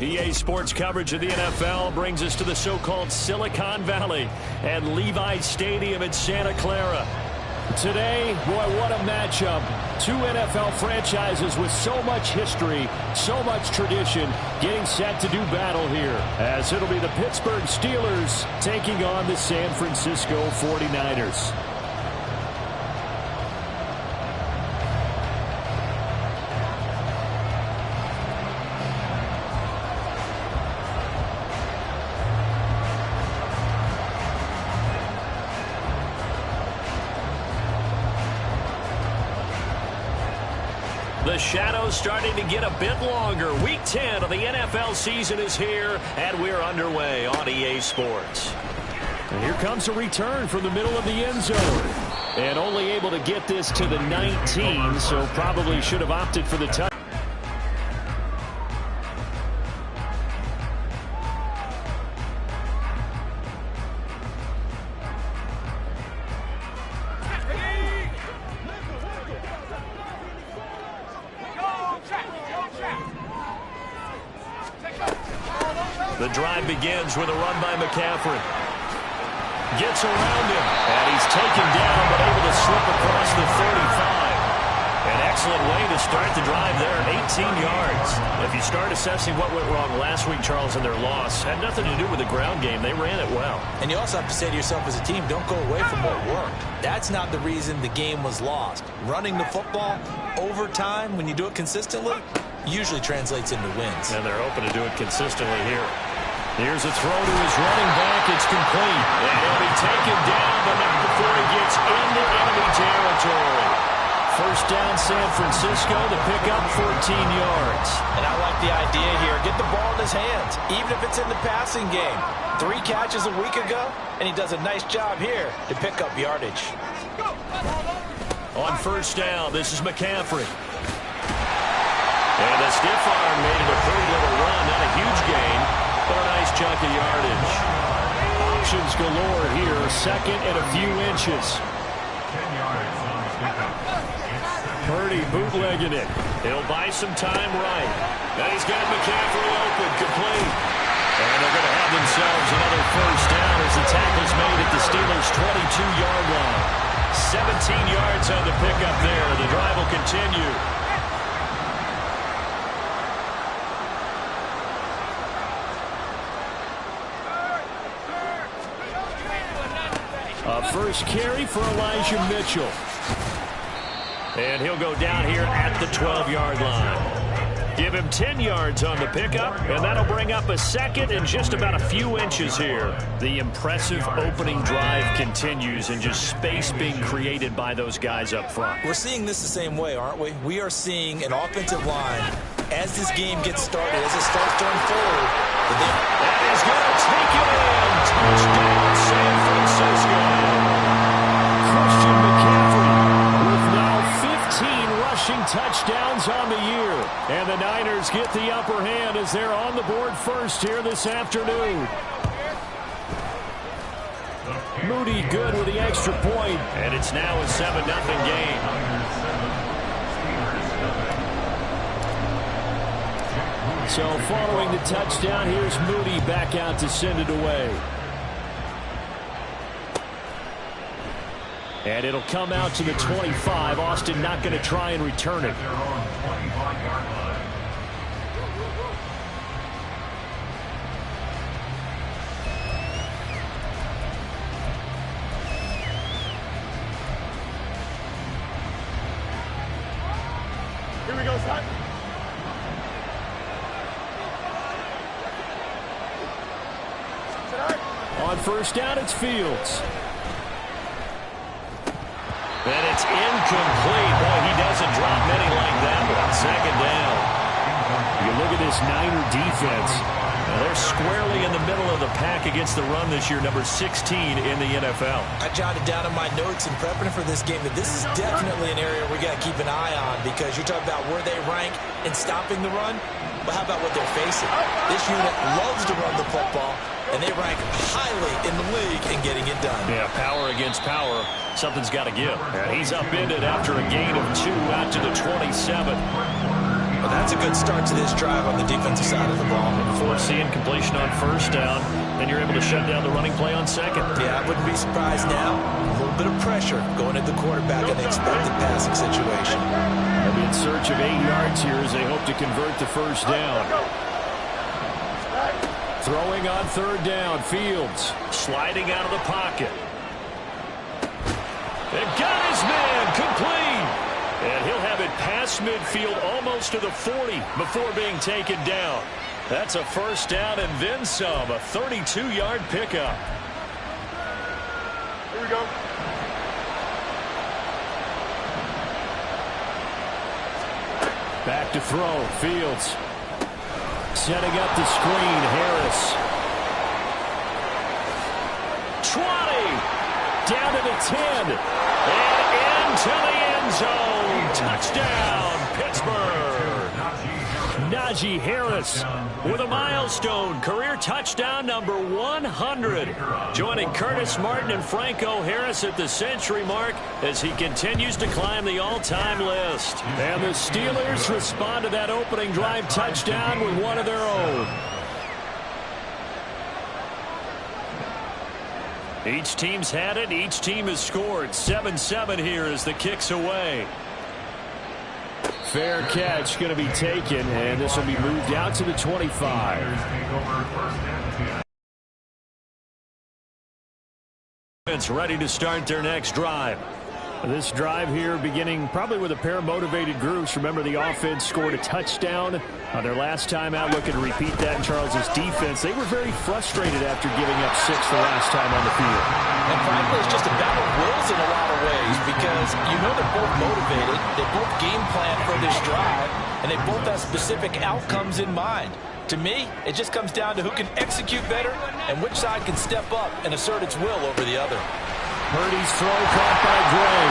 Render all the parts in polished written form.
EA Sports coverage of the NFL brings us to the so-called Silicon Valley and Levi's Stadium in Santa Clara. Today, boy, what a matchup. Two NFL franchises with so much history, so much tradition, getting set to do battle here, as it'll be the Pittsburgh Steelers taking on the San Francisco 49ers. The shadow's starting to get a bit longer. Week 10 of the NFL season is here, and we're underway on EA Sports. And here comes a return from the middle of the end zone. And only able to get this to the 19, so probably should have opted for the touchdown. The drive begins with a run by McCaffrey. Gets around him, and he's taken down, but able to slip across the 35. An excellent way to start the drive there, 18 yards. If you start assessing what went wrong last week, Charles, in their loss, had nothing to do with the ground game. They ran it well. And you also have to say to yourself as a team, don't go away from what worked. That's not the reason the game was lost. Running the football over time, when you do it consistently, usually translates into wins. And they're hoping to do it consistently here. Here's a throw to his running back. It's complete. And he'll be taken down, but not before he gets into enemy territory. First down, San Francisco. The pickup, 14 yards. And I like the idea here. Get the ball in his hands, even if it's in the passing game. 3 catches a week ago, and he does a nice job here to pick up yardage. On first down, this is McCaffrey. And the stiff arm made it a pretty little run. Not a huge gain, but a nice chunk of yardage. Options galore here. Second and a few inches. Purdy bootlegging it. He'll buy some time right. And he's got McCaffrey open, complete. And they're going to have themselves another first down as the tackle's made at the Steelers' 22-yard line. 17 yards on the pickup there. The drive will continue. A first carry for Elijah Mitchell. And he'll go down here at the 12-yard line. Give him 10 yards on the pickup, and that'll bring up a second and just about a few inches here. The impressive opening drive continues, and just space being created by those guys up front. We're seeing this the same way, aren't we? We are seeing an offensive line, as this game gets started, as it starts to unfold. That is going to take it in. Touchdown, San Francisco. Christian McCaffrey with now 15 rushing touchdowns on the year. And the Niners get the upper hand as they're on the board first here this afternoon. Moody good with the extra point. And it's now a 7-0 game. So following the touchdown, here's Moody back out to send it away. And it'll come out to the 25. Austin not going to try and return it. Here we go, son. On first down, it's Fields. And it's incomplete. Boy, he doesn't drop many like that one. Second down. You look at this Niner defense. Now they're squarely in the middle of the pack against the run this year, number 16 in the NFL. I jotted down in my notes in prepping for this game that this is definitely an area we got to keep an eye on, because you're talking about where they rank in stopping the run. But how about what they're facing? This unit loves to run the football, and they rank highly in the league in getting it done. Yeah, power against power. Something's got to give. And he's upended after a gain of 2 out to the 27. Well, that's a good start to this drive on the defensive side of the ball. Forcing completion on first down, and you're able to shut down the running play on second. Yeah, I wouldn't be surprised now. A little bit of pressure going at the quarterback in the expected passing situation. They'll be in search of 8 yards here as they hope to convert the first down. Throwing on third down, Fields sliding out of the pocket. And got his man complete. And he'll have it past midfield almost to the 40 before being taken down. That's a first down and then some, a 32-yard pickup. Here we go. Back to throw, Fields. Setting up the screen, Harris. 20. Down to the 10. And into the end zone. Touchdown, Pittsburgh. Najee Harris with a milestone career touchdown number 100. Joining Curtis Martin and Franco Harris at the century mark as he continues to climb the all-time list. And the Steelers respond to that opening drive touchdown with one of their own. Each team's had it. Each team has scored. 7-7 here as the kick's away. Fair catch going to be taken, and this will be moved out to the 25. It's ready to start their next drive. This drive here beginning probably with a pair of motivated groups. Remember, the offense scored a touchdown on their last time out. Looking to repeat that in Charles's defense. They were very frustrated after giving up 6 the last time on the field. And frankly, it's just a battle of wills in a lot of ways because you know they're both motivated. They both game plan for this drive, and they both have specific outcomes in mind. To me, it just comes down to who can execute better and which side can step up and assert its will over the other. Purdy's throw caught by Gray.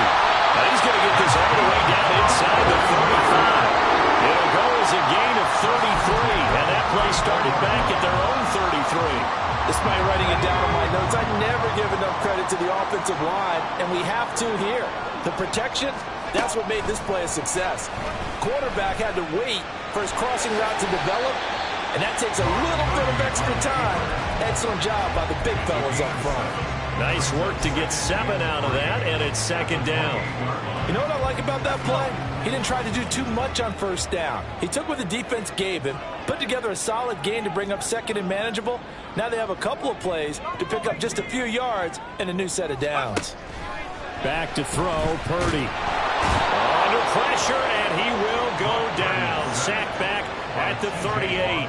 Now he's going to get this all the way down inside the 35. It'll go as a gain of 33, and that play started back at their own 33. Despite writing it down in my notes, I never give enough credit to the offensive line, and we have to here. The protection, that's what made this play a success. Quarterback had to wait for his crossing route to develop, and that takes a little bit of extra time. Excellent job by the big fellas up front. Nice work to get 7 out of that, and it's second down. You know what I like about that play? He didn't try to do too much on first down. He took what the defense gave him, put together a solid gain to bring up second and manageable. Now they have a couple of plays to pick up just a few yards and a new set of downs. Back to throw, Purdy. Under pressure, and he will go down. Sacked back at the 38.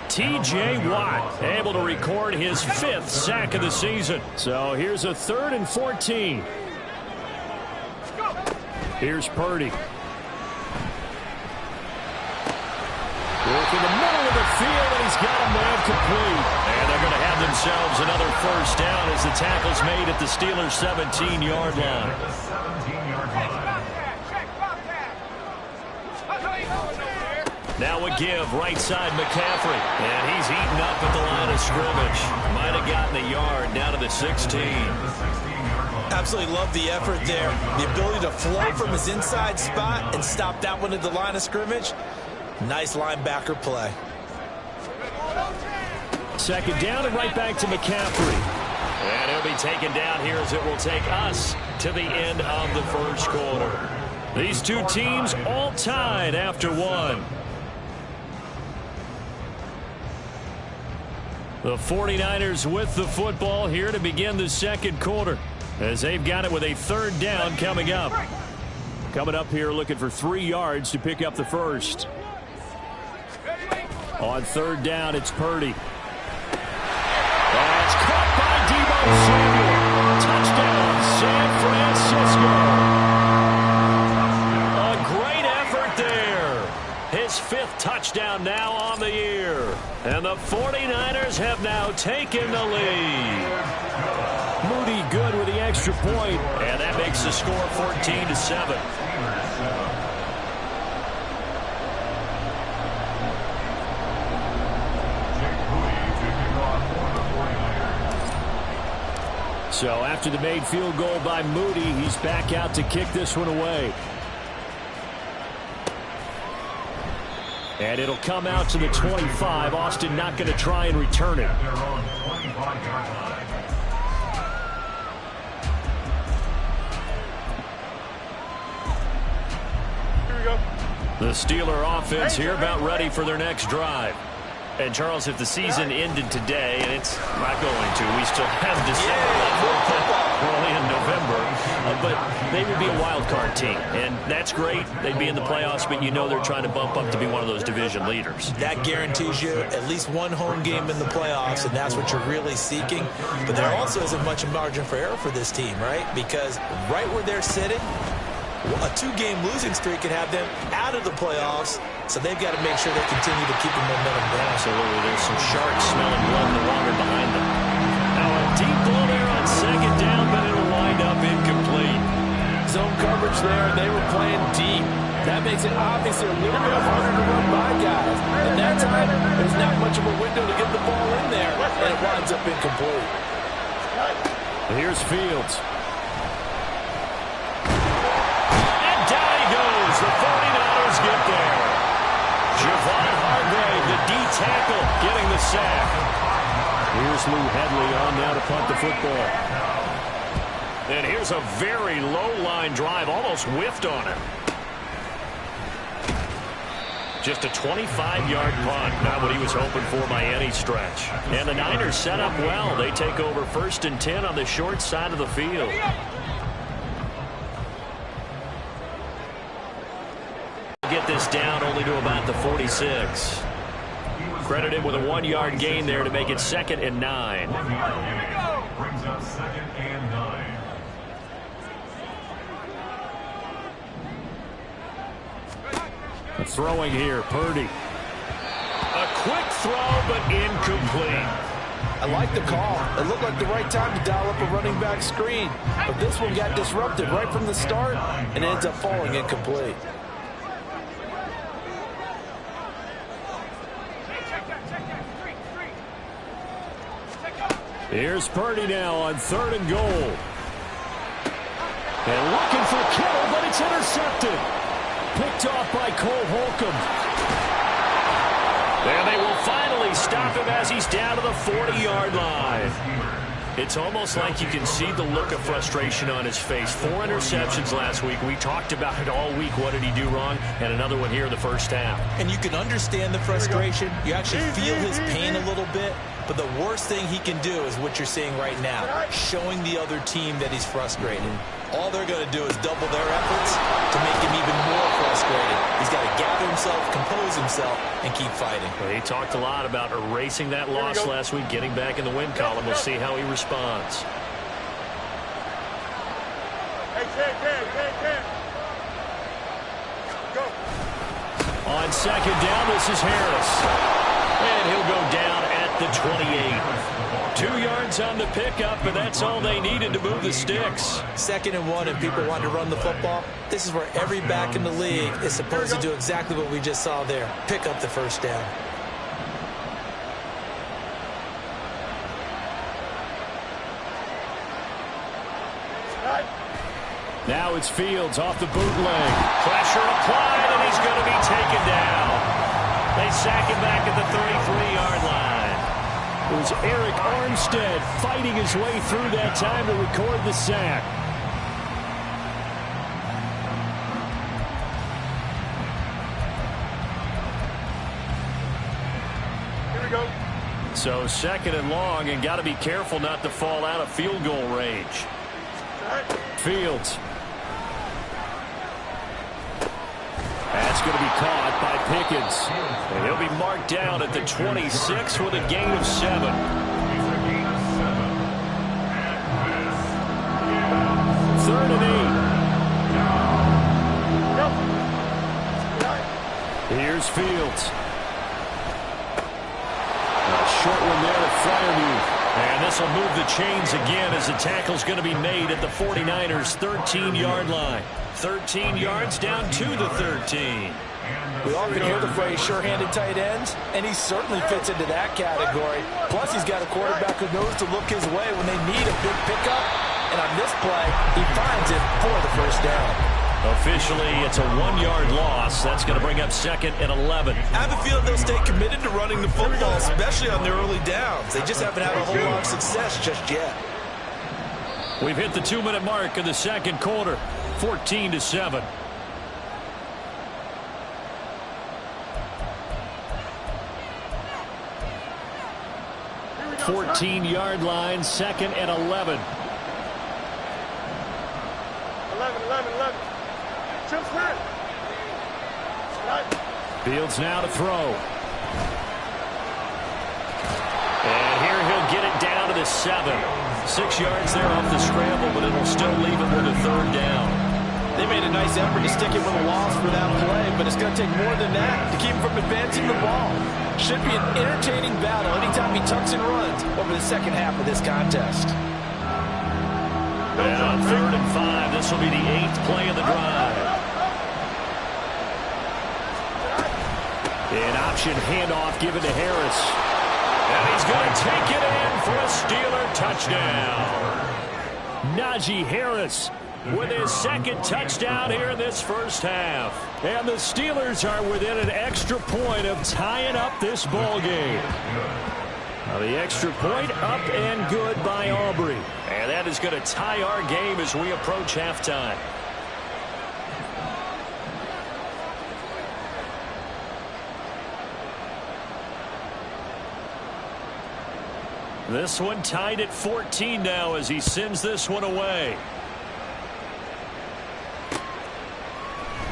T.J. Watt able to record his 5th sack of the season. So here's a 3rd and 14. Here's Purdy. Work in the middle of the field, and he's got a man complete. And they're going to have themselves another first down as the tackle's made at the Steelers' 17-yard line. Now a give, right side McCaffrey. And he's eaten up at the line of scrimmage. Might have gotten a yard down to the 16. Absolutely love the effort there. The ability to flow from his inside spot and stop that one at the line of scrimmage. Nice linebacker play. Second down and right back to McCaffrey. And he'll be taken down here as it will take us to the end of the first quarter. These two teams all tied after one. The 49ers with the football here to begin the second quarter as they've got it with a 3rd down coming up. Coming up here looking for 3 yards to pick up the first. On 3rd down, it's Purdy. That's caught by Deebo Samuel. Touchdown, San Francisco. A great effort there. His 5th touchdown now on the year. And the 49ers have now taken the lead. Moody good with the extra point, and that makes the score 14-7. So after the made field goal by Moody, he's back out to kick this one away. And it'll come out to the 25. Austin not going to try and return it. Here we go. The Steeler offense here about ready for their next drive. And, Charles, if the season ended today, and it's not going to, we still have December left. We're only in November. But they would be a wild card team. And that's great. They'd be in the playoffs, but you know they're trying to bump up to be one of those division leaders. That guarantees you at least one home game in the playoffs, and that's what you're really seeking. But there also isn't much margin for error for this team, right? Because right where they're sitting, a two-game losing streak can have them out of the playoffs, so they've got to make sure they continue to keep the momentum down. Absolutely. There's some sharks smelling blood in the water behind them. Now a deep ball there on second down, but it'll wind up incomplete. Zone coverage there, they were playing deep. That makes it obviously a little bit harder to run by guys. And that time, there's not much of a window to get the ball in there, and it winds up incomplete. Here's Fields. The 49ers get there. Javon Hargrave, the D-tackle, getting the sack. Here's Lou Hedley on now to punt the football. And here's a very low-line drive, almost whiffed on him. Just a 25-yard punt, not what he was hoping for by any stretch. And the Niners set up well. They take over 1st and 10 on the short side of the field. Get this down only to about the 46. Credited with a 1-yard gain there to make it 2nd and 9. Brings up 2nd and 9. Throwing here, Purdy. A quick throw, but incomplete. I like the call. It looked like the right time to dial up a running back screen. But this one got disrupted right from the start and ends up falling incomplete. Here's Purdy now on 3rd and goal. And looking for Kittle, but it's intercepted. Picked off by Cole Holcomb. And they will finally stop him as he's down to the 40-yard line. It's almost like you can see the look of frustration on his face. 4 interceptions last week. We talked about it all week. What did he do wrong? And another one here in the first half. And you can understand the frustration. You actually feel his pain a little bit. But the worst thing he can do is what you're seeing right now, showing the other team that he's frustrated. All they're going to do is double their efforts to make him even more frustrated. He's got to gather himself, compose himself, and keep fighting. Well, he talked a lot about erasing that loss last week, getting back in the win column. We'll see how he responds. Hey, Ken. Go. On 2nd down, this is Harris. And he'll go down at the 28. 2 yards on the pickup, and that's all they needed to move the sticks. 2nd and 1, and people want to run the football. This is where every back in the league is supposed to do exactly what we just saw there. Pick up the first down. Now it's Fields off the bootleg. Pressure applied, and he's going to be taken down. They sack him back at the 33-yard line. It was Eric Armstead fighting his way through that time to record the sack. Here we go. So 2nd and long, and got to be careful not to fall out of field goal range. Fields. That's going to be caught by Pickens. And he'll be marked down at the 26 with a gain of 7. Third and 8. Here's Fields. A short one there to Freiermuth. And this will move the chains again as the tackle's going to be made at the 49ers' 13-yard line. 13 yards down to the 13. We often hear the phrase sure-handed tight ends, and he certainly fits into that category. Plus, he's got a quarterback who knows to look his way when they need a big pickup. And on this play, he finds it for the first down. Officially, it's a 1-yard loss. That's going to bring up 2nd and 11. I have a feeling they'll stay committed to running the football, especially on their early downs. They just haven't had a whole lot of success just yet. We've hit the 2-minute mark in the second quarter, 14-7. 14-yard line, 2nd and 11. 11. Chips hurt. Fields now to throw. And here he'll get it down to the 7. 6 yards there off the scramble, but it'll still leave it with a 3rd down. They made a nice effort to stick it with a loss for that play, but it's going to take more than that to keep him from advancing the ball. Should be an entertaining battle anytime he tucks and runs over the second half of this contest. And on 3rd and 5, this will be the 8th play of the drive. An option handoff given to Harris. And he's going to take it in for a Steeler touchdown. Najee Harris with his 2nd touchdown here in this first half. And the Steelers are within an extra point of tying up this ball game. Now the extra point up and good by Aubrey. And that is going to tie our game as we approach halftime. This one tied at 14 now as he sends this one away.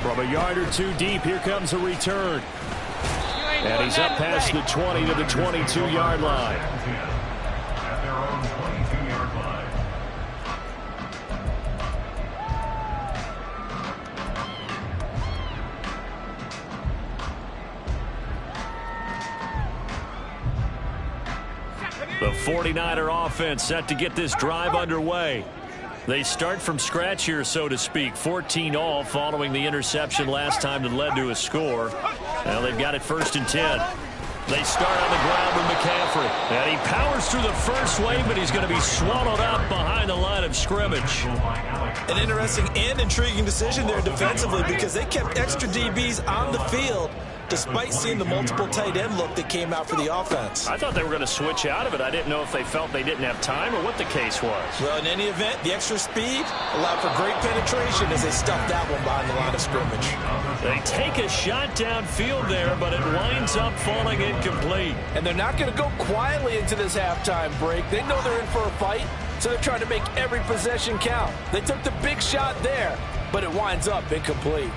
From a yard or 2 deep, here comes a return. And he's up past the 20 to the 22-yard line. At their own 22-yard line. The 49er offense set to get this drive underway. They start from scratch here, so to speak. 14 all following the interception last time that led to a score. Now they've got it 1st and 10. They start on the ground with McCaffrey. And he powers through the first wave, but he's going to be swallowed up behind the line of scrimmage. An interesting and intriguing decision there defensively because they kept extra DBs on the field despite seeing the multiple tight end look that came out for the offense. I thought they were going to switch out of it. I didn't know if they felt they didn't have time or what the case was. Well, in any event, the extra speed allowed for great penetration as they stuffed that one behind the line of scrimmage. They take a shot downfield there, but it winds up falling incomplete. And they're not going to go quietly into this halftime break. They know they're in for a fight, so they're trying to make every possession count. They took the big shot there, but it winds up incomplete.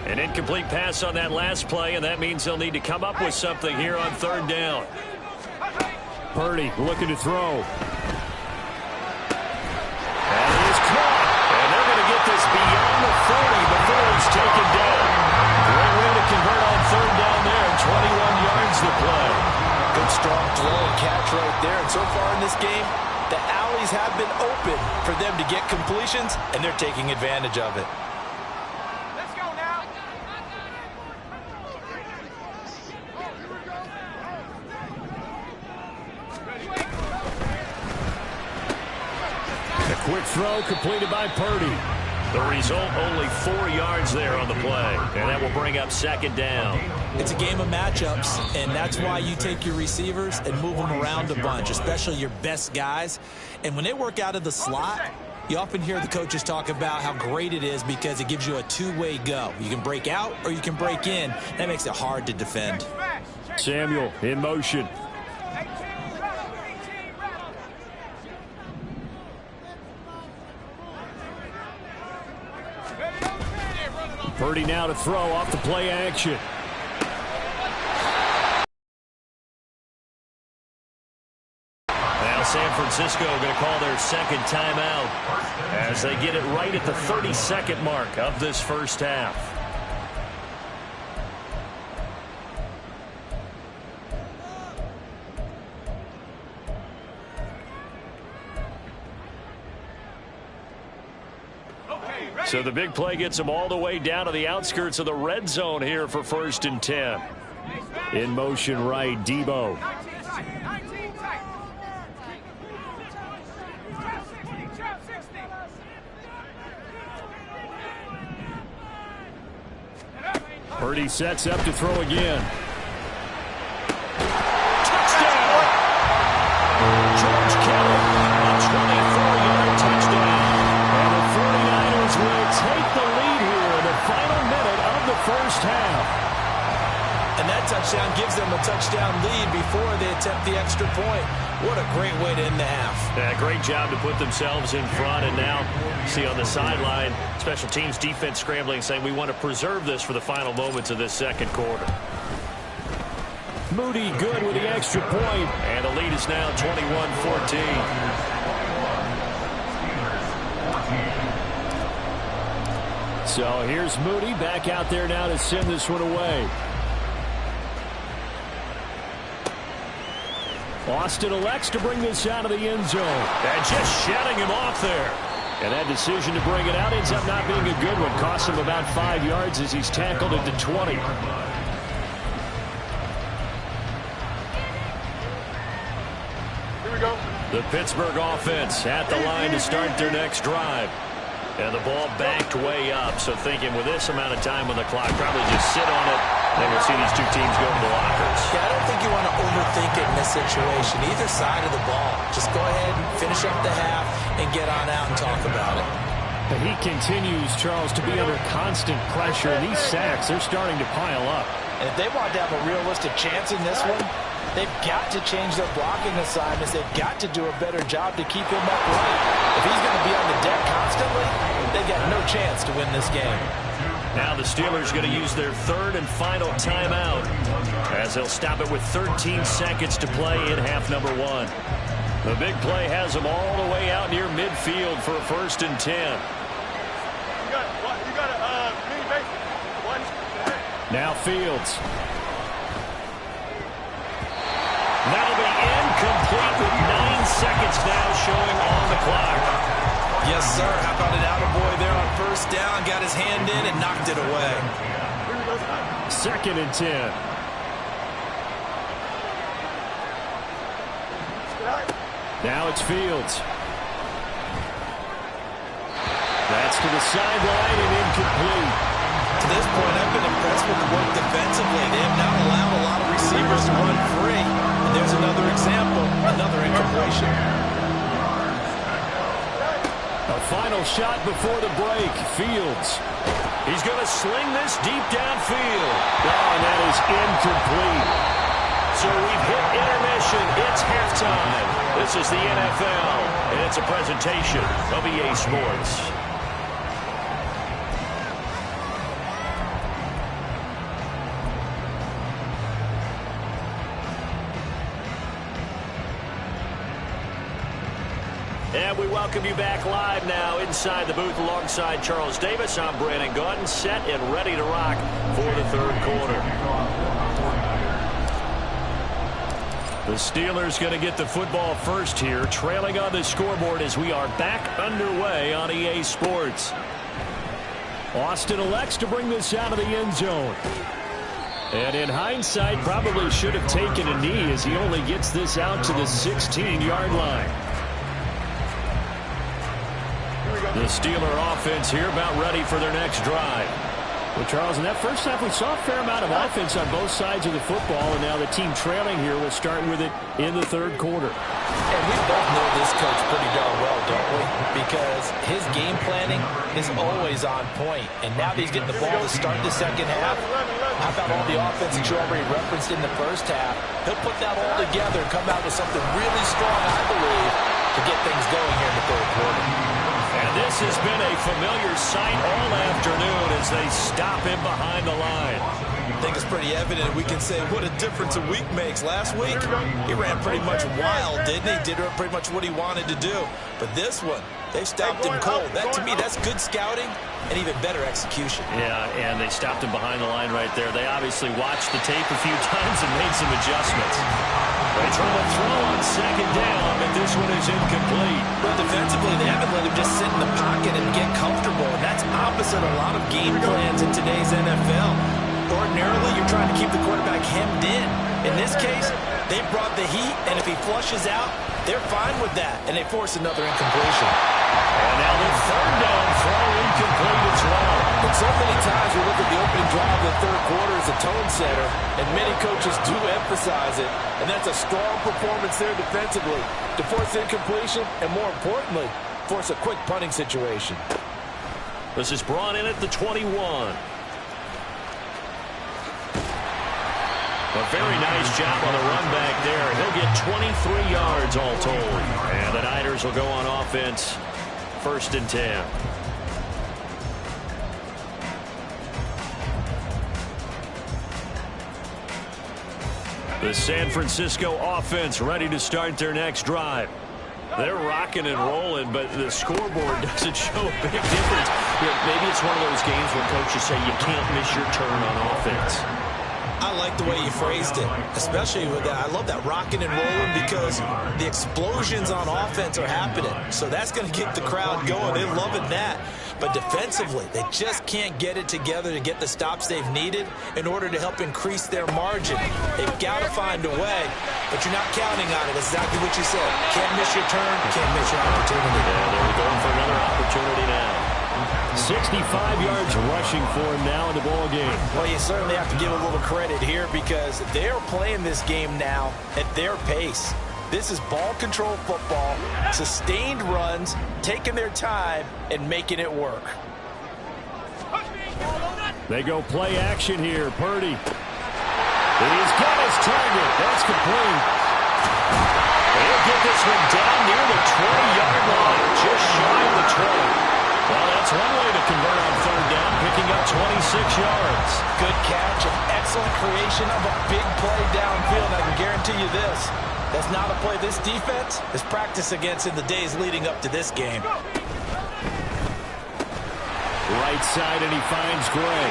An incomplete pass on that last play, and that means they'll need to come up with something here on 3rd down. Purdy looking to throw. And he is caught. And they're going to get this beyond the 40 before it's taken down. Great way to convert on 3rd down there. 21 yards to play. Good strong throw and catch right there. And so far in this game, the alleys have been open for them to get completions, and they're taking advantage of it. Quick throw completed by Purdy. The result, only 4 yards there on the play. And that will bring up 2nd down. It's a game of matchups, and that's why you take your receivers and move them around a bunch, especially your best guys. And when they work out of the slot, you often hear the coaches talk about how great it is because it gives you a 2-way go. You can break out or you can break in. That makes it hard to defend. Samuel in motion. Purdy now to throw off the play action. Now San Francisco going to call their 2nd timeout as they get it right at the 32nd mark of this first half. So the big play gets them all the way down to the outskirts of the red zone here for 1st and 10. In motion right, Debo. Purdy sets up to throw again. George Kittle, a 24-yard touchdown. And the 49ers will take the lead here in the final minute of the first half. And that touchdown gives them a touchdown lead before they attempt the extra point. What a great way to end the half. Yeah, great job to put themselves in front. And now, see on the sideline, special teams defense scrambling, saying we want to preserve this for the final moments of this second quarter. Moody good with the extra point, and the lead is now 21-14. So here's Moody back out there now to send this one away. Austin elects to bring this out of the end zone. And just shutting him off there. And that decision to bring it out ends up not being a good one. Costs him about 5 yards as he's tackled at the 20. The Pittsburgh offense at the line to start their next drive. And the ball backed way up. So thinking with this amount of time on the clock, probably just sit on it. Then we'll see these two teams go to the lockers. Yeah, I don't think you want to overthink it in this situation. Either side of the ball. Just go ahead and finish up the half and get on out and talk about it. But he continues, Charles, to be under constant pressure. And these sacks, they're starting to pile up. And if they want to have a realistic chance in this one, they've got to change their blocking assignments. They've got to do a better job to keep him upright. If he's going to be on the deck constantly, they've got no chance to win this game. Now the Steelers going to use their third and final timeout as they'll stop it with 13 seconds to play in half number one. The big play has them all the way out near midfield for a 1st and 10. Now Fields. That'll be incomplete with 9 seconds now showing on the clock. Yes, sir. How about an attaboy there on 1st down? Got his hand in and knocked it away. 2nd and 10. Now it's Fields. That's to the sideline and incomplete. To this point, I've been impressed with the work defensively. They have now allowed a lot of receivers to run free. And there's another example, another incompletion. A final shot before the break. Fields. He's going to sling this deep downfield. Oh, and that is incomplete. So we've hit intermission. It's halftime. This is the NFL, and it's a presentation of EA Sports. And we welcome you back live now inside the booth alongside Charles Davis. I'm Brandon Gaudin, set and ready to rock for the third quarter. The Steelers going to get the football first here, trailing on the scoreboard as we are back underway on EA Sports. Austin elects to bring this out of the end zone. And in hindsight, probably should have taken a knee as he only gets this out to the 16-yard line. The Steeler offense here about ready for their next drive. Well, Charles, in that first half, we saw a fair amount of offense on both sides of the football, and now the team trailing here will start with it in the third quarter. And we both know this coach pretty darn well, don't we? Because his game planning is always on point. And now that he's getting the ball to start the second half, how about all the offense that you already referenced in the first half? He'll put that all together and come out with something really strong, I believe, to get things going here in the third quarter. And this has been a familiar sight all afternoon as they stop him behind the line. I think it's pretty evident. We can say what a difference a week makes. Last week, he ran pretty much wild, didn't he? Did pretty much what he wanted to do. But this one, they stopped him cold. That, to me, that's good scouting and even better execution. Yeah, and they stopped him behind the line right there. They obviously watched the tape a few times and made some adjustments. They try to throw on second down, but this one is incomplete. But defensively, they haven't let him just sit in the pocket and get comfortable, and that's opposite a lot of game plans in today's NFL. Ordinarily, you're trying to keep the quarterback hemmed in. In this case, they brought the heat, and if he flushes out, they're fine with that, and they force another incompletion. And now the third down throw incomplete as well. And so many times we look at the opening drive of the third quarter as a tone setter, and many coaches do emphasize it. And that's a strong performance there defensively to force incompletion and, more importantly, force a quick punting situation. This is brought in at the 21. A very nice job on the run back there. He'll get 23 yards all told. And the Niners will go on offense, 1st and 10. The San Francisco offense ready to start their next drive. They're rocking and rolling, but the scoreboard doesn't show a big difference. Maybe it's one of those games where coaches say you can't miss your turn on offense. I like the way you phrased it, especially with that. I love that rocking and rolling because the explosions on offense are happening. So that's going to get the crowd going. They're loving that. But defensively, they just can't get it together to get the stops they've needed in order to help increase their margin. They've got to find a way, but you're not counting on it. That's exactly what you said. Can't miss your turn, can't miss your opportunity. Yeah, they're going for another opportunity now. 65 yards rushing for him now in the ball game. Well, you certainly have to give a little credit here because they're playing this game now at their pace. This is ball control football, sustained runs, taking their time and making it work. They go play action here. Purdy. He's got his target. That's complete. He'll get this one down near the 20-yard line, just shy of the 20. Well, that's one way to convert on 3rd down, picking up 26 yards. Good catch and excellent creation of a big play downfield. I can guarantee you this. That's not a play this defense is practiced against in the days leading up to this game. Right side, and he finds Gray.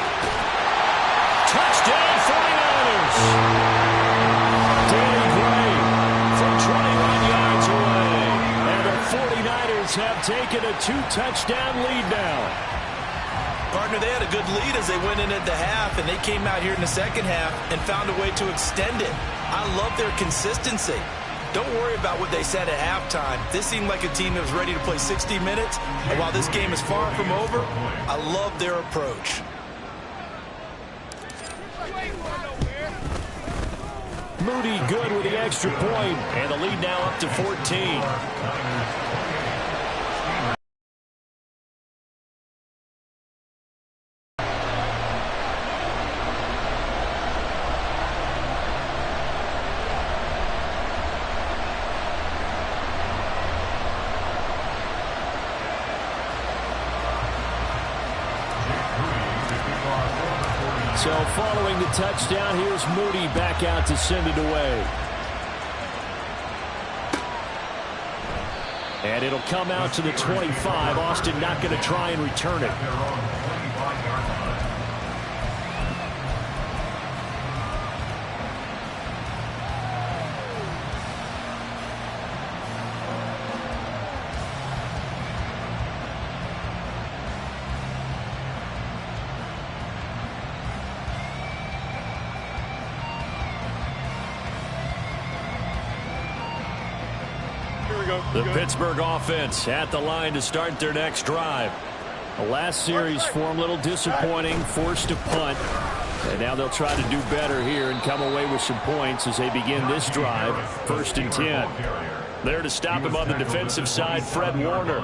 Touchdown, 49ers! Danny Gray from 21 yards away. And the 49ers have taken a 2-touchdown lead now. Partner, they had a good lead as they went in at the half, and they came out here in the second half and found a way to extend it. I love their consistency. Don't worry about what they said at halftime. This seemed like a team that was ready to play 60 minutes, and while this game is far from over, I love their approach. Moody good with the extra point, and the lead now up to 14. So following the touchdown, here's Moody back out to send it away. And it'll come out to the 25. Austin not going to try and return it. The Pittsburgh offense at the line to start their next drive. The last series for them, a little disappointing, forced to punt. And now they'll try to do better here and come away with some points as they begin this drive, 1st and 10. There to stop him on the defensive side, Fred Warner.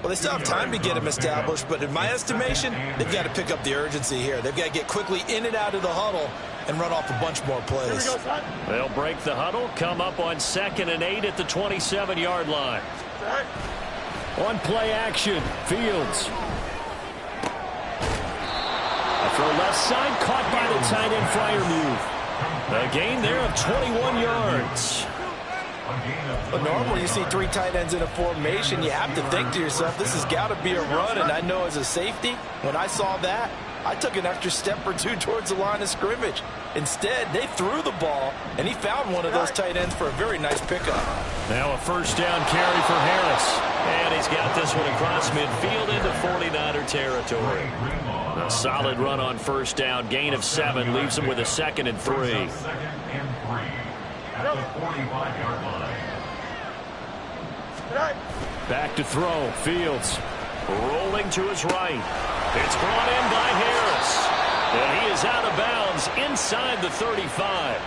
Well, they still have time to get him established, but in my estimation, they've got to pick up the urgency here. They've got to get quickly in and out of the huddle and run off a bunch more plays. They'll break the huddle, come up on 2nd and 8 at the 27-yard line. On play action, Fields. A throw left side, caught by the tight end Freiermuth. A gain there of 21 yards. But normally you see 3 tight ends in a formation, you have to think to yourself, this has got to be a run. And I know as a safety, when I saw that, I took an extra step or 2 towards the line of scrimmage. Instead, they threw the ball, and he found one of those tight ends for a very nice pickup. Now a 1st down carry for Harris. And he's got this one across midfield into 49er territory. A solid run on 1st down, gain of 7, leaves him with a 2nd and 3. Back to throw. Fields rolling to his right. It's brought in by Harris. And he is out of bounds inside the 35.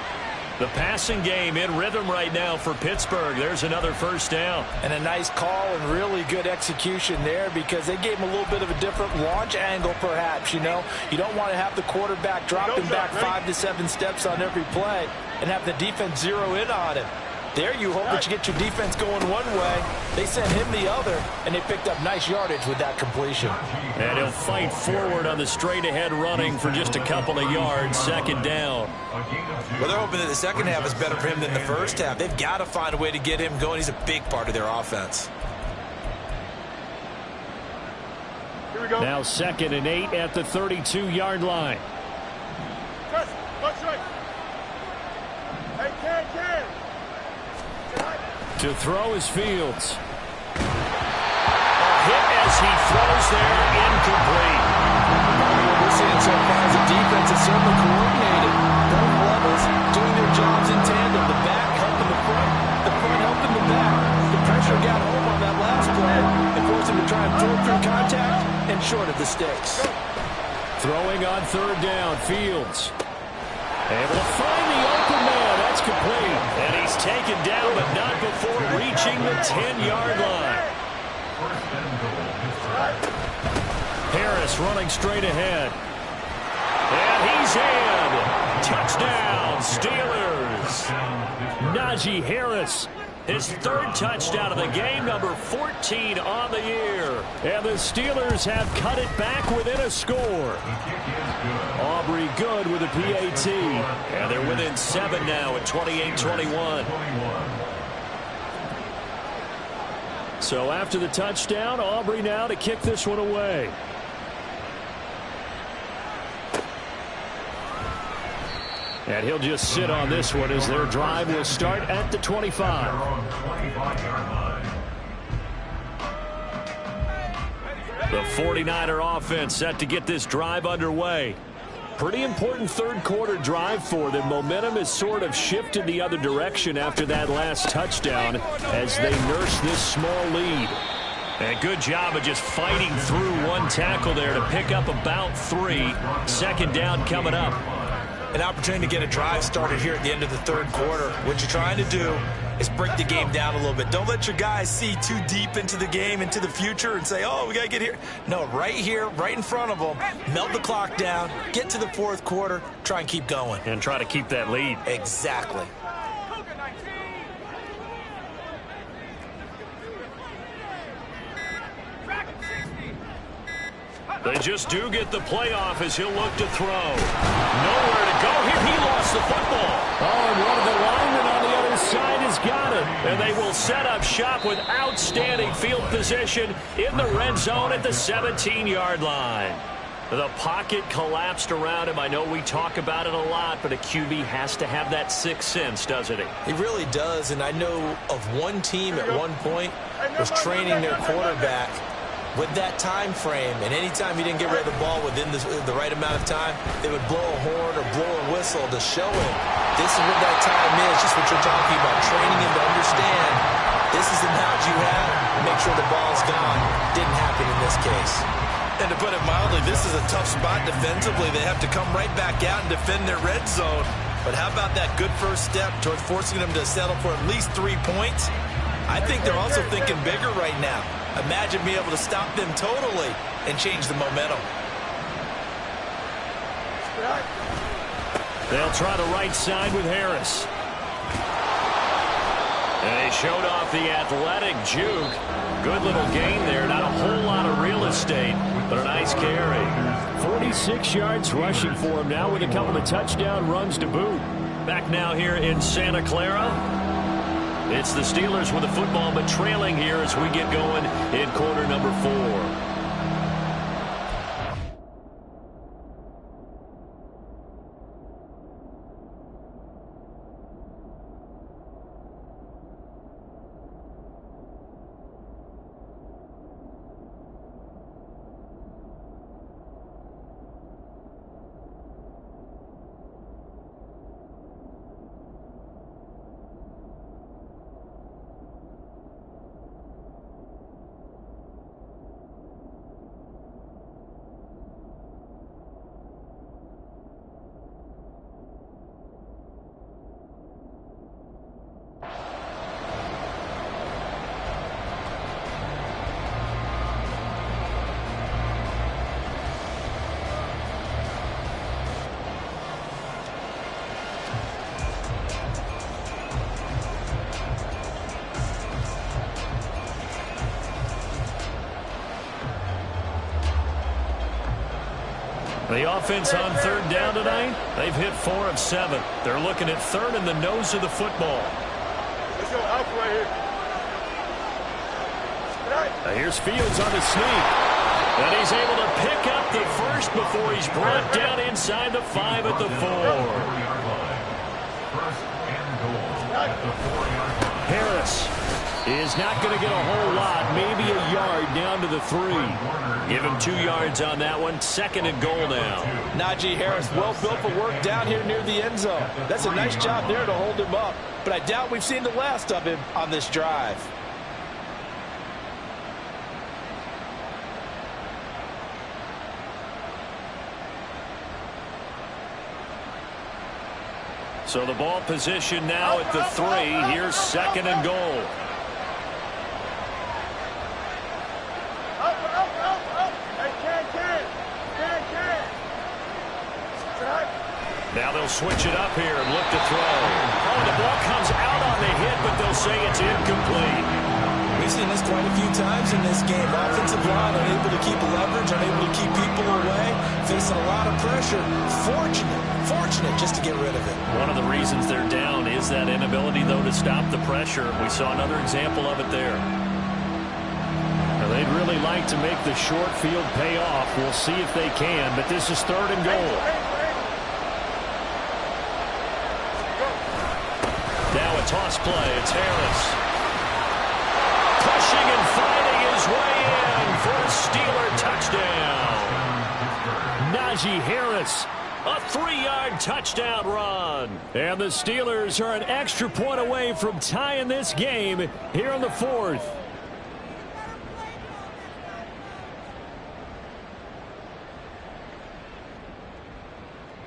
The passing game in rhythm right now for Pittsburgh. There's another first down. And a nice call and really good execution there because they gave him a little bit of a different launch angle perhaps, you know. You don't want to have the quarterback dropping back 5 to 7 steps on every play and have the defense zero in on him. There you hope that you get your defense going one way. They sent him the other, and they picked up nice yardage with that completion. And he'll fight forward on the straight-ahead running for just a couple of yards. Second down. Well, they're hoping that the second half is better for him than the first half. They've got to find a way to get him going. He's a big part of their offense. Here we go. Now 2nd and 8 at the 32-yard line. Press. Watch right. Hey, Ken. To throw is Fields. A hit as he throws there, incomplete. What we're seeing so far is the defense is certainly coordinated. Both levels doing their jobs in tandem. The back helping the front helping the back. The pressure got home on that last play and forced him to try and throw through contact and short of the sticks. Throwing on 3rd down, Fields. Able to find the open man. That's complete. And he's taken down, but not before reaching the 10-yard line. Harris running straight ahead. And he's in. Touchdown, Steelers. Najee Harris. His 3rd touchdown of the game, number 14 on the year. And the Steelers have cut it back within a score. Aubrey good with a PAT. And they're within 7 now at 28-21. So after the touchdown, Aubrey now to kick this one away. And he'll just sit on this one as their drive will start at the 25. The 49er offense set to get this drive underway. Pretty important 3rd quarter drive for them. Momentum has sort of shifted the other direction after that last touchdown as they nurse this small lead. And good job of just fighting through one tackle there to pick up about 3. 2nd down coming up. An opportunity to get a drive started here at the end of the 3rd quarter. What you're trying to do is break the game down a little bit. Don't let your guys see too deep into the game, into the future, and say, oh, we got to get here. No, right here, right in front of them, melt the clock down, get to the 4th quarter, try and keep going. And try to keep that lead. Exactly. They just do get the playoff as he'll look to throw. Nowhere to go here. He lost the football. Oh, and one of the linemen on the other side has got it. And they will set up shop with outstanding field position in the red zone at the 17-yard line. The pocket collapsed around him. I know we talk about it a lot, but a QB has to have that 6th sense, doesn't he? He really does, and I know of one team at one point was training their quarterback with that time frame, and anytime he didn't get rid of the ball within the right amount of time, they would blow a horn or blow a whistle to show him this is what that time is, just what you're talking about, training him to understand this is the knowledge you have, make sure the ball's gone. Didn't happen in this case. And to put it mildly, this is a tough spot defensively. They have to come right back out and defend their red zone. But how about that good first step towards forcing them to settle for at least 3 points? I think they're also thinking bigger right now. Imagine being able to stop them totally and change the momentum. They'll try the right side with Harris. And they showed off the athletic juke. Good little gain there. Not a whole lot of real estate, but a nice carry. 46 yards rushing for him now with a couple of touchdown runs to boot. Back now here in Santa Clara. It's the Steelers with the football, but trailing here as we get going in quarter number 4. The offense on third down tonight, they've hit 4 of 7. They're looking at third in the nose of the football. Let's go alpha right here. Here's Fields on the sneak. And he's able to pick up the first before he's brought down inside the 5 at the 4. Harris is not going to get a whole lot, maybe a yard down to the 3. Give him 2 yards on that one. 2nd and goal now. Najee Harris, well built for work down here near the end zone. That's a nice job there to hold him up. But I doubt we've seen the last of him on this drive. So the ball position now at the 3. Here's 2nd and goal. Now they'll switch it up here and look to throw. Oh, the ball comes out on the hit, but they'll say it's incomplete. We've seen this quite a few times in this game. Offensive line unable to keep leverage, unable to keep people away, facing a lot of pressure. Fortunate just to get rid of it. One of the reasons they're down is that inability, though, to stop the pressure. We saw another example of it there. Now, they'd really like to make the short field pay off. We'll see if they can, but this is 3rd and goal. Now a toss play. It's Harris. Pushing and fighting his way in for a Steeler touchdown. Najee Harris, a 3-yard touchdown run. And the Steelers are an extra point away from tying this game here in the 4th.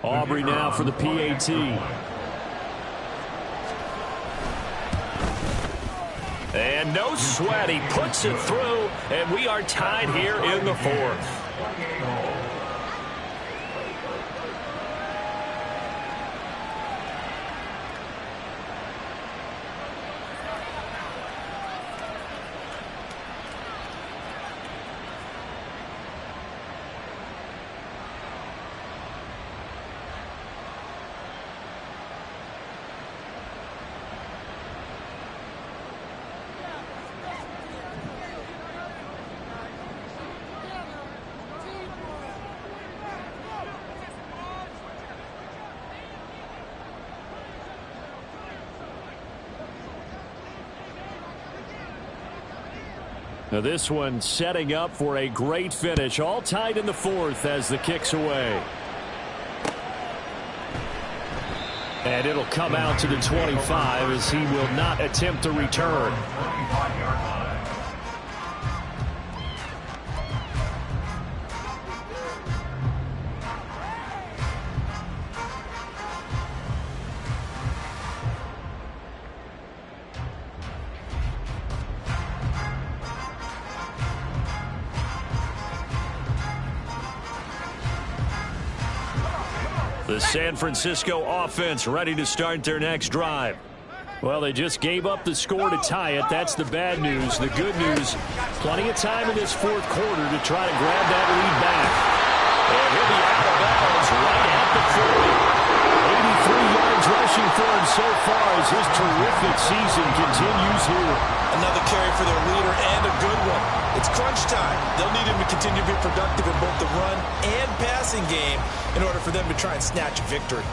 Aubrey now for the PAT. And no sweat. He puts it through, and we are tied here in the 4th. Now this one setting up for a great finish. All tied in the 4th as the kick's away. And it'll come out to the 25 as he will not attempt to return. The San Francisco offense ready to start their next drive. Well, they just gave up the score to tie it. That's the bad news. The good news, plenty of time in this 4th quarter to try to grab that lead back. And he'll be out of bounds right at the 40. 83 yards rushing for him so far as his terrific season continues here. Another carry for their leader and a good one. It's crunch time. They'll need him to continue to be productive in both the run and passing game in order for them to try and snatch a victory.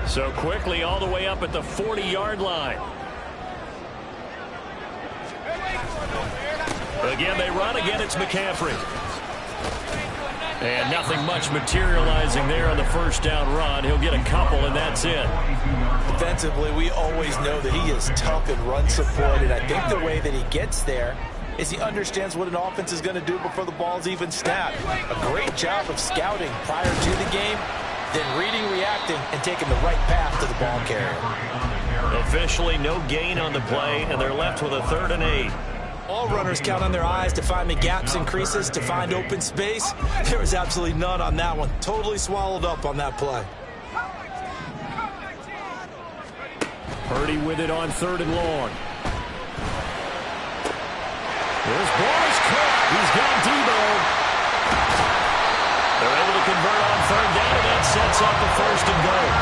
So quickly all the way up at the 40-yard line. Again, they run. Again, it's McCaffrey. And nothing much materializing there on the first down run. He'll get a couple, and that's it. Defensively, we always know that he is tough in run support, and I think the way that he gets there is he understands what an offense is going to do before the ball's even snapped. A great job of scouting prior to the game, then reading, reacting, and taking the right path to the ball carrier. Officially no gain on the play, and they're left with a 3rd and 8. All runners count on their eyes to find the gaps and creases, to find open space. There was absolutely none on that one. Totally swallowed up on that play. Purdy with it on 3rd and long. This ball is caught. He's got Debo. They're able to convert on 3rd down, and that sets up a 1st and goal.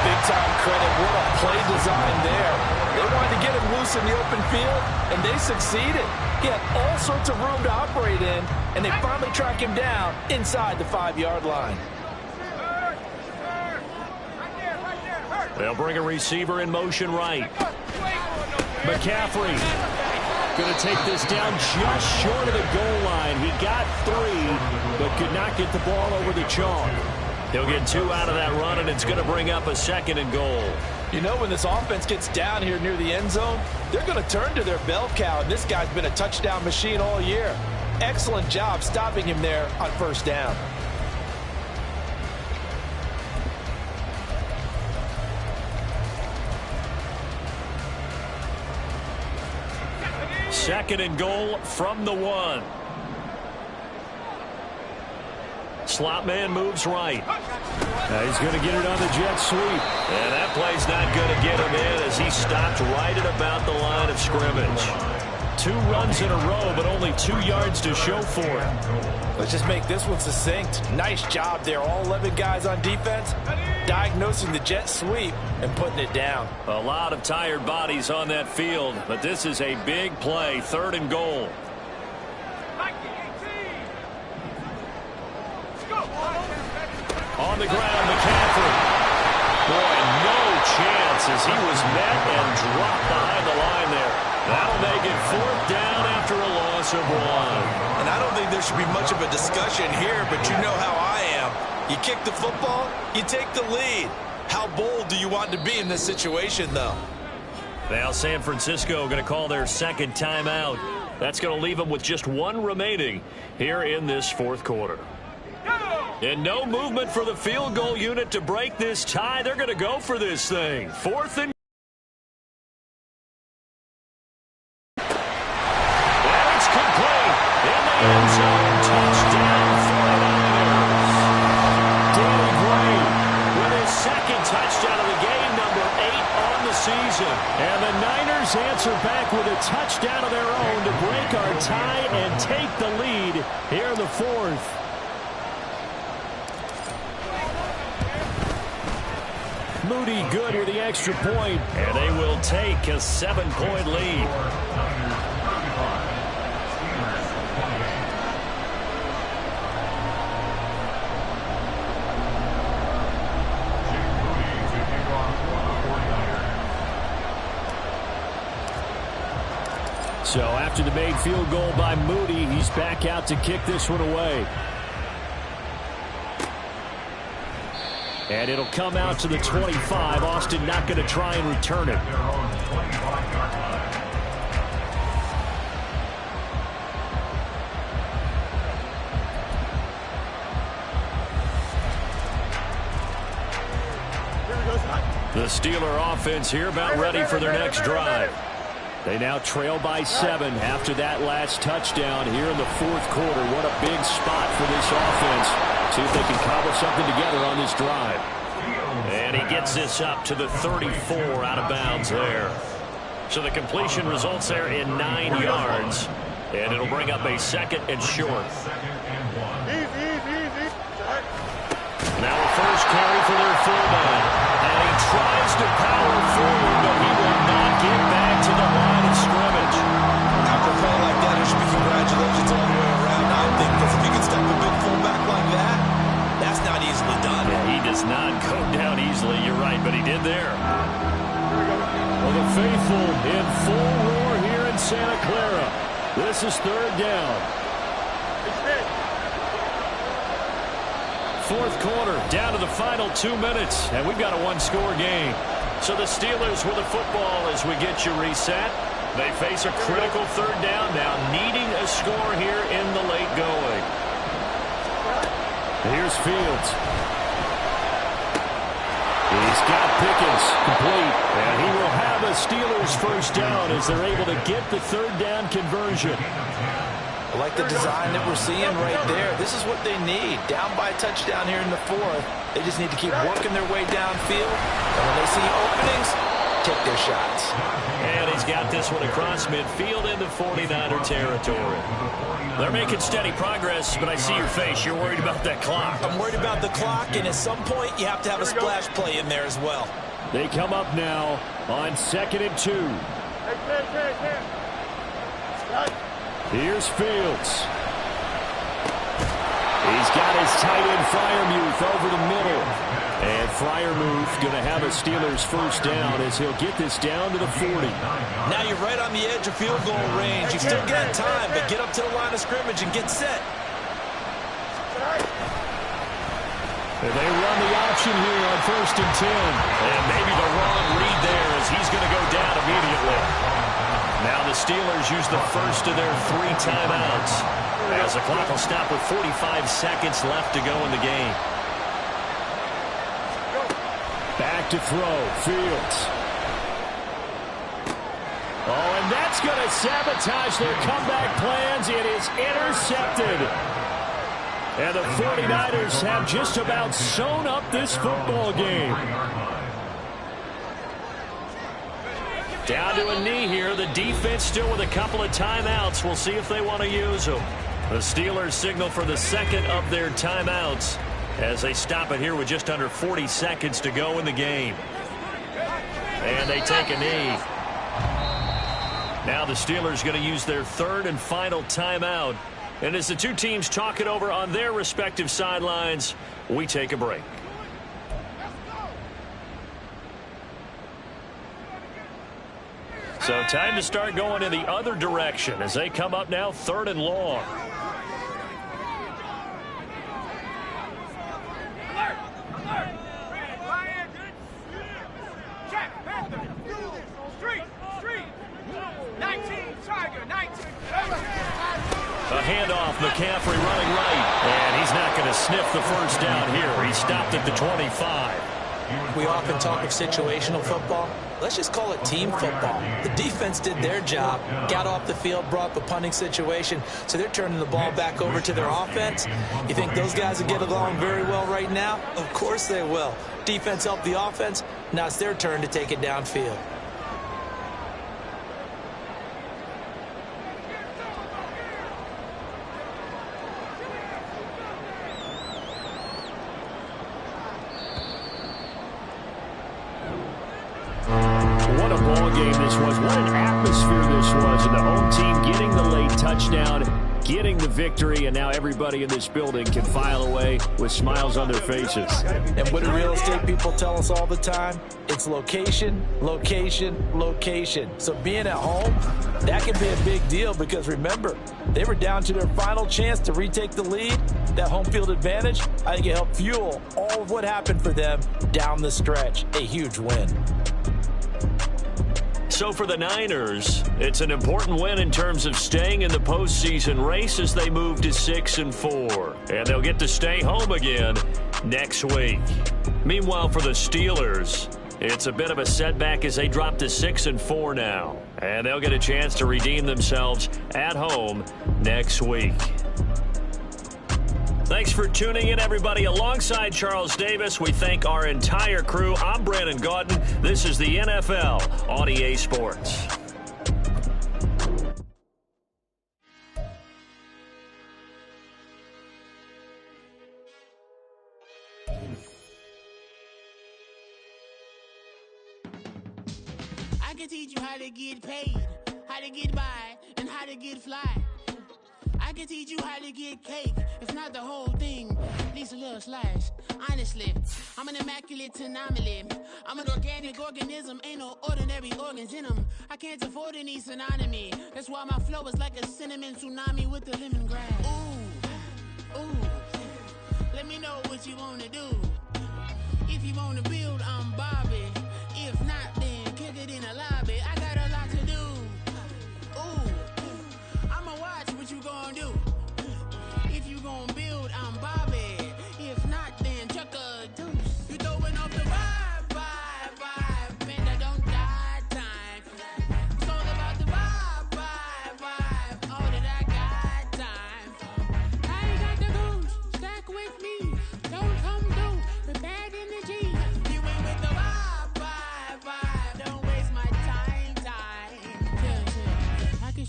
Big-time credit. What a play design there. They wanted to get him loose in the open field, and they succeeded. He had all sorts of room to operate in, and they finally track him down inside the 5-yard line. They'll bring a receiver in motion right. McCaffrey going to take this down just short of the goal line. He got 3, but could not get the ball over the chalk. He'll get 2 out of that run, and it's going to bring up a 2nd and goal. You know, when this offense gets down here near the end zone, they're going to turn to their bell cow, and this guy's been a touchdown machine all year. Excellent job stopping him there on 1st down. Second and goal from the 1. Slot man moves right. He's going to get it on the jet sweep. And that play's not going to get him in as he stopped right at about the line of scrimmage. 2 runs in a row, but only 2 yards to show for it. Let's just make this one succinct. Nice job there. All 11 guys on defense diagnosing the jet sweep and putting it down. A lot of tired bodies on that field, but this is a big play. 3rd and goal. On the ground, McCaffrey. Boy, no chance as he was met and dropped behind the line there. That'll make it 4th down after a loss of 1. And I don't think there should be much of a discussion here, but you know how I am. You kick the football, you take the lead. How bold do you want to be in this situation, though? Now San Francisco going to call their 2nd timeout. That's going to leave them with just 1 remaining here in this 4th quarter. And no movement for the field goal unit to break this tie. They're going to go for this thing. 4th and it's complete. In the end zone. Touchdown 49ers. Danny Gray with his 2nd touchdown of the game, number 8 on the season. And the Niners answer back with a touchdown of their own to break our tie and take the lead here in the 4th. Moody good with the extra point, and they will take a 7-point lead. So after the made field goal by Moody, he's back out to kick this one away. And it'll come out to the 25. Austin not going to try and return it. The Steeler offense here about ready for their next drive. They now trail by 7 after that last touchdown here in the 4th quarter. What a big spot for this offense. See if they can cobble something together on this drive. And he gets this up to the 34 out of bounds there. So the completion results there in 9 yards. And it'll bring up a 2nd and short. Now a first carry for their fullback. And he tries to power forward, but he will not get back to the line of scrimmage. After a play like that, there should be congratulations all the way around, I think, because if you can stop a big fullback like that, that's not easily done. Yeah, he does not go down easily, you're right, but he did there. Well, the faithful in full roar here in Santa Clara. This is 3rd down. 4th quarter, down to the final 2 minutes, and we've got a 1-score game. So the Steelers with the football as we get you reset. They face a critical 3rd down now, needing a score here in the late going. Here's Fields. He's got Pickens complete, and he will have a Steelers first down as they're able to get the third down conversion. I like the design that we're seeing right there. This is what they need. Down by a touchdown here in the fourth. They just need to keep working their way downfield. And when they see openings, take their shots. And he's got this one across midfield into 49er territory. They're making steady progress, but I see your face. You're worried about that clock. I'm worried about the clock, and at some point, you have to have a splash play in there as well. They come up now on 2nd and 2. Here's Fields. He's got his tight end Freiermuth over the middle. And Freiermuth going to have a Steelers first down as he'll get this down to the 40. Now you're right on the edge of field goal range. You've still got time, but get up to the line of scrimmage and get set. And they run the option here on 1st and 10. And maybe the wrong read there as he's going to go down immediately. Now the Steelers use the first of their 3 timeouts as the clock will stop with 45 seconds left to go in the game. Back to throw, Fields. Oh, and that's going to sabotage their comeback plans. It is intercepted. And the 49ers have just about sewn up this football game. Down to a knee here. The defense still with a couple of timeouts. We'll see if they want to use them. The Steelers signal for the second of their timeouts as they stop it here with just under 40 seconds to go in the game. And they take a knee. Now the Steelers going to use their third and final timeout. And as the two teams talk it over on their respective sidelines, we take a break. So time to start going in the other direction as they come up now 3rd and long. A handoff, McCaffrey running right, and he's not going to sniff the first down here. He stopped at the 25. We often talk of situational football. Let's just call it team football. The defense did their job, got off the field, brought up a punting situation, so they're turning the ball back over to their offense. You think those guys will get along very well right now? Of course they will. Defense helped the offense. Now it's their turn to take it downfield. What a ball game this was. What an atmosphere this was. And the home team getting the late touchdown, getting the victory, and now everybody in this building can file away with smiles on their faces. And what do real estate people tell us all the time? It's location, location, location. So being at home, that can be a big deal because remember, they were down to their final chance to retake the lead. That home field advantage, I think it helped fuel all of what happened for them down the stretch. A huge win. So for the Niners, it's an important win in terms of staying in the postseason race as they move to 6-4. And they'll get to stay home again next week. Meanwhile, for the Steelers, it's a bit of a setback as they drop to 6-4 now. And they'll get a chance to redeem themselves at home next week. Thanks for tuning in, everybody. Alongside Charles Davis, we thank our entire crew. I'm Brandon Gaudin. This is the NFL on EA Sports. I can teach you how to get paid, how to get by, and how to get fly. I can teach you how to get cake, if not the whole thing, at least a little slice. Honestly, I'm an immaculate anomaly. I'm an organic organism, ain't no ordinary organs in them. I can't afford any synonymy. That's why my flow is like a cinnamon tsunami with the lemongrass. Ooh, ooh, let me know what you wanna do. If you wanna build, I'm Bobby. If not, then kick it in the lobby. I got a lot to do. Ooh, I'ma watch what you gon' do. If you gon' build, I'm Bobby. If not, then chuck a deuce. You throwing off the vibe.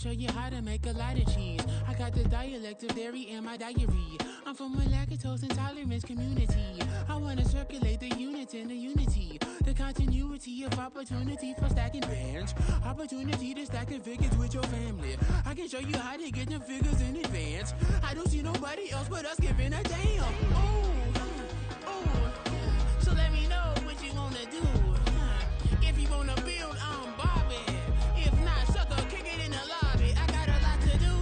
show you how to make a lot of cheese. I got the dialect of dairy in my diary. I'm from a lactose intolerance community. I wanna circulate the units in the unity. The continuity of opportunity for stacking bands. Opportunity to stacking figures with your family. I can show you how to get them figures in advance. I don't see nobody else but us giving a damn. So let me know what you wanna do. If you wanna build, I'm Bobby. If not, sucker, kick it in the lobby. I got a lot to do.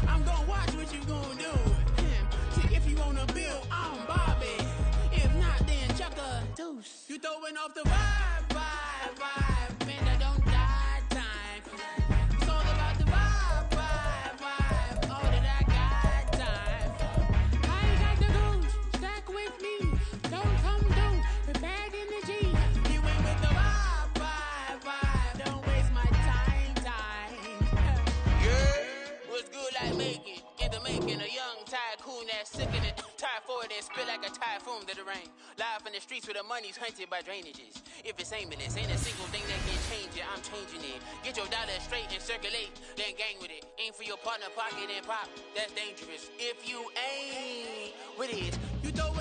I'm gonna watch what you gonna do. See, if you wanna build, I'm Bobby. If not, then chuck a deuce. You throwing off the vibe. Man, I don't die time. It's all about the vibe. All that I got time. I ain't got the goose. Stack with me. Don't come through. We're bad energy. You ain't with the vibe. Don't waste my time. Yeah, what's good like making? In the making, a young tycoon that's sick of it. Tie forward and spit like a typhoon to the rain. Live in the streets where the money's hunted by drainages. If it's aimless, ain't a single thing that can change it. I'm changing it. Get your dollar straight and circulate, then gang with it. Aim for your partner, pocket and pop. That's dangerous. If you ain't with it, you throw